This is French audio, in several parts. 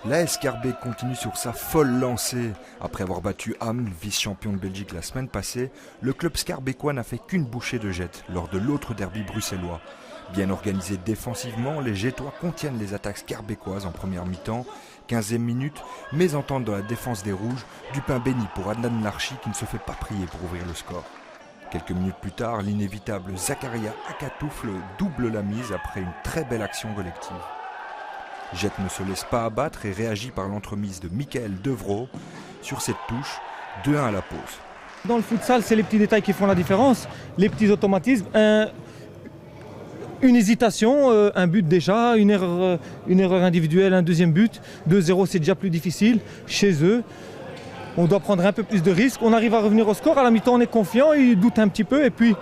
L'AS Schaerbeek continue sur sa folle lancée. Après avoir battu Ham, vice-champion de Belgique la semaine passée, le club schaerbeekois n'a fait qu'une bouchée de jet lors de l'autre derby bruxellois. Bien organisés défensivement, les Jetois contiennent les attaques schaerbeekoises en première mi-temps, 15e minute, mais entendent dans la défense des Rouges du pain béni pour Adnan Larchi qui ne se fait pas prier pour ouvrir le score. Quelques minutes plus tard, l'inévitable Zakaria Akatouf double la mise après une très belle action collective. Jet ne se laisse pas abattre et réagit par l'entremise de Michael Devro sur cette touche, 2-1 à la pause. Dans le futsal, c'est les petits détails qui font la différence, les petits automatismes. Une hésitation, un but déjà, une erreur individuelle, un deuxième but. 2-0, c'est déjà plus difficile chez eux. On doit prendre un peu plus de risques. On arrive à revenir au score. À la mi-temps, on est confiant, ils doutent un petit peu. Et puis,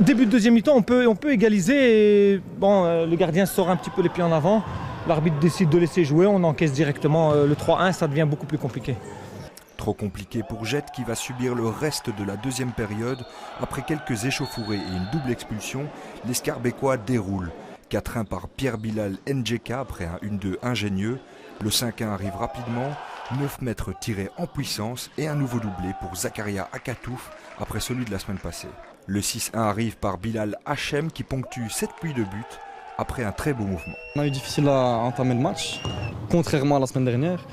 début de deuxième mi-temps, on peut égaliser. Et, le gardien sort un petit peu les pieds en avant. L'arbitre décide de laisser jouer. On encaisse directement le 3-1. Ça devient beaucoup plus compliqué. Trop compliqué pour Jet qui va subir le reste de la deuxième période. Après quelques échauffourées et une double expulsion, les Schaerbeekois déroulent. 4-1 par Pierre Bilal Njeka après un 1-2 ingénieux. Le 5-1 arrive rapidement. 9 mètres tirés en puissance et un nouveau doublé pour Zakaria Akatouf après celui de la semaine passée. Le 6-1 arrive par Bilal Hachem qui ponctue 7 puits de but après un très beau mouvement. On a eu difficile à entamer le match, contrairement à la semaine dernière.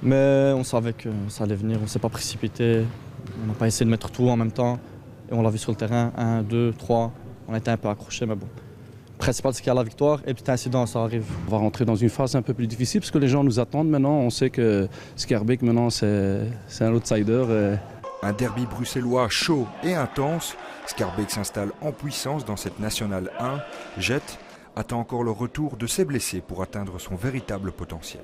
Mais on savait que ça allait venir, on ne s'est pas précipité. On n'a pas essayé de mettre tout en même temps. Et on l'a vu sur le terrain, 1, 2, 3. On a été un peu accrochés, mais bon. Le principal, c'est qu'il y a la victoire et petit incident, ça arrive. On va rentrer dans une phase un peu plus difficile parce que les gens nous attendent maintenant. On sait que Schaerbeek, maintenant, c'est un outsider. Un derby bruxellois chaud et intense. Schaerbeek s'installe en puissance dans cette nationale 1. Jet attend encore le retour de ses blessés pour atteindre son véritable potentiel.